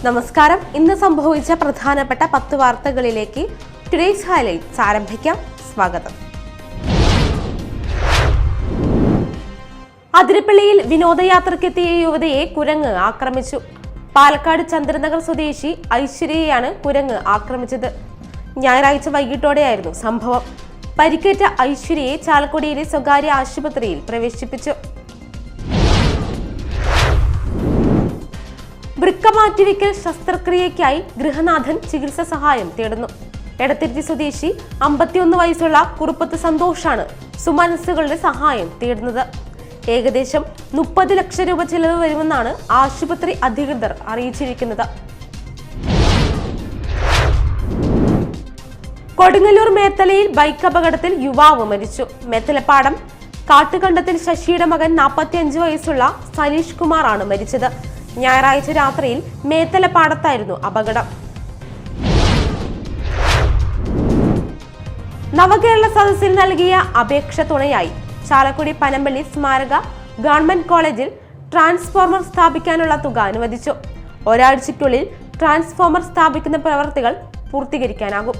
നമസ്കാരം. ഇന്ന് സംഭവിച്ച പ്രധാനപ്പെട്ട 10 വാർത്തകളിലേക്ക് ടുഡേയ്സ് ഹൈലൈറ്റ്സ് ആരംഭിക്കാം. സ്വാഗതം. അതിരപ്പള്ളിയിൽ വിനോദയാത്രയ്ക്കെത്തിയ യുവതിയെ കുരങ്ങ് ആക്രമിച്ചു. പാലക്കാട് ചന്ദ്രനഗർ സ്വദേശി ഐശ്വര്യയെയാണ് കുരങ്ങ് ആക്രമിച്ചത്. ഞായറാഴ്ച വൈകിട്ടോടെയായിരുന്നു സംഭവം. പരിക്കേറ്റ ഐശ്വര്യയെ ചാലക്കുടിയിലെ സ്വകാര്യ ആശുപത്രിയിൽ പ്രവേശിപ്പിച്ചു. വൃക്ക മാറ്റിവെക്കൽ ശസ്ത്രക്രിയയ്ക്കായി ഗൃഹനാഥൻ ചികിത്സാ സഹായം തേടുന്നു. എടത്തിരുത്തി സ്വദേശി 51 വയസ്സുള്ള കുറുപ്പത്ത് സന്തോഷാണ് സുമനസ്സുകളുടെ സഹായം തേടുന്നത്. ഏകദേശം 30 ലക്ഷം രൂപ ചെലവ് വരുമെന്നാണ് ആശുപത്രി അധികൃതർ അറിയിച്ചിരിക്കുന്നത്. കൊടുങ്ങല്ലൂർ മേത്തലയിൽ ബൈക്ക് അപകടത്തിൽ യുവാവ് മരിച്ചു. മേത്തലപ്പാടം കാട്ടുകണ്ടത്തിൽ ശശിയുടെ മകൻ 45 വയസ്സുള്ള സനീഷ് കുമാറാണ് മരിച്ചത്. ഞായറാഴ്ച രാത്രിയിൽ മേത്തലപ്പാടത്തായിരുന്നു അപകടം. നവകേരള സദസ്സിൽ നൽകിയ അപേക്ഷ തുണയായി ചാലക്കുടി പനമ്പള്ളി സ്മാരക ഗവൺമെന്റ് കോളേജിൽ ട്രാൻസ്ഫോർമർ സ്ഥാപിക്കാനുള്ള തുക അനുവദിച്ചു. ഒരാഴ്ചയ്ക്കുള്ളിൽ ട്രാൻസ്ഫോർമർ സ്ഥാപിക്കുന്ന പ്രവൃത്തികൾ പൂർത്തീകരിക്കാനാകും.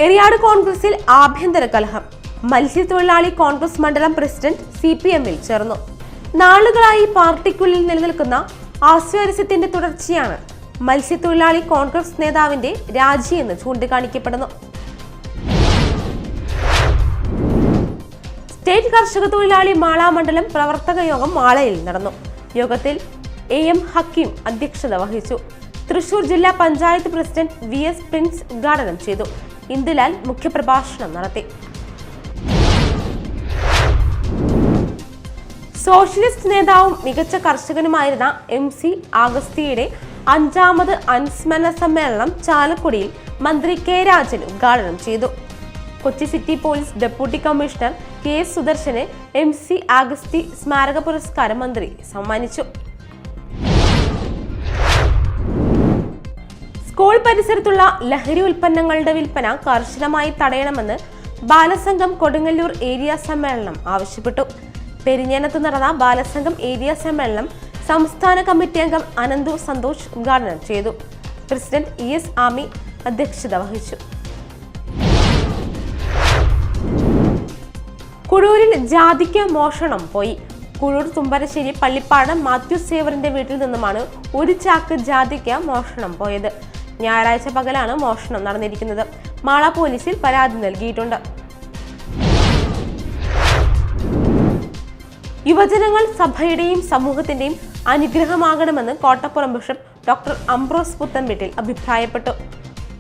എറിയാട് കോൺഗ്രസിൽ ആഭ്യന്തര കലഹം. മത്സ്യത്തൊഴിലാളി കോൺഗ്രസ് മണ്ഡലം പ്രസിഡന്റ് CPM-ൽ ചേർന്നു. നാളുകളായി പാർട്ടിക്കുള്ളിൽ നിലനിൽക്കുന്ന ആസ്വാരസ്യത്തിന്റെ തുടർച്ചയാണ് മത്സ്യത്തൊഴിലാളി കോൺഗ്രസ് നേതാവിന്റെ രാജിയെന്ന് ചൂണ്ടിക്കാണിക്കപ്പെടുന്നു. സ്റ്റേറ്റ് കർഷക തൊഴിലാളി മാള മണ്ഡലം പ്രവർത്തക യോഗം മാളയിൽ നടന്നു. യോഗത്തിൽ AM ഹക്കീം അധ്യക്ഷത വഹിച്ചു. തൃശൂർ ജില്ലാ പഞ്ചായത്ത് പ്രസിഡന്റ് VS പ്രിൻസ് ഉദ്ഘാടനം ചെയ്തു. ഇന്ദുലാൽ മുഖ്യപ്രഭാഷണം നടത്തി. സോഷ്യലിസ്റ്റ് നേതാവും മികച്ച കർഷകനുമായിരുന്ന MC ആഗസ്തിയുടെ 5ാമത് അനുസ്മരണ സമ്മേളനം ചാലക്കുടിയിൽ മന്ത്രി K രാജൻ ഉദ്ഘാടനം ചെയ്തു. Kochi city police deputy commissioner KS സുദർശന് MC Augusthy സ്മാരക പുരസ്കാരം മന്ത്രി സമ്മാനിച്ചു. സ്കൂൾ പരിസരത്തുള്ള ലഹരി ഉൽപ്പന്നങ്ങളുടെ വിൽപ്പന കർശനമായി തടയണമെന്ന് ബാലസംഘം കൊടുങ്ങല്ലൂർ ഏരിയ സമ്മേളനം ആവശ്യപ്പെട്ടു. പെരിഞ്ഞേനത്ത് നടന്ന ബാലസംഘം ഏരിയ സമ്മേളനം സംസ്ഥാന കമ്മിറ്റി അംഗം അനന്തു സന്തോഷ് ഉദ്ഘാടനം ചെയ്തു. പ്രസിഡന്റ് ES ആമി അധ്യക്ഷത വഹിച്ചു. കുഴൂരിൽ ജാതിക്ക മോഷണം പോയി. കുഴൂർ തുമ്പരശ്ശേരി പള്ളിപ്പാടം മാത്യു സേവറിന്റെ വീട്ടിൽ നിന്നുമാണ് 1 ചാക്ക് ജാതിക്ക മോഷണം പോയത്. ഞായറാഴ്ച പകലാണ് മോഷണം നടന്നിരിക്കുന്നത്. മാള പോലീസിൽ പരാതി നൽകിയിട്ടുണ്ട്. യുവജനങ്ങൾ സഭയുടെയും സമൂഹത്തിന്റെയും അനുഗ്രഹമാകണമെന്ന് കോട്ടപ്പുറം ബിഷപ്പ് ഡോക്ടർ അംബ്രോസ് പുത്തൻവീട്ടിൽ അഭിപ്രായപ്പെട്ടു.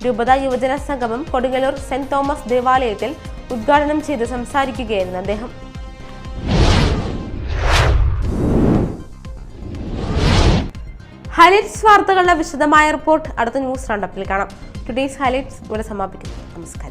രൂപത യുവജന സംഗമം കൊടുങ്ങല്ലൂർ സെന്റ് തോമസ് ദേവാലയത്തിൽ ഉദ്ഘാടനം ചെയ്ത് സംസാരിക്കുകയായിരുന്നു അദ്ദേഹം. ഹൈലൈറ്റ്സ് വാർത്തകളുടെ വിശദമായ റിപ്പോർട്ട് അടുത്ത ന്യൂസ് റൗണ്ടപ്പിൽ കാണാം. ടുഡേയ്സ് ഹൈലൈറ്റ്സ് ഇവിടെ സമാപിക്കുന്നു. നമസ്കാരം.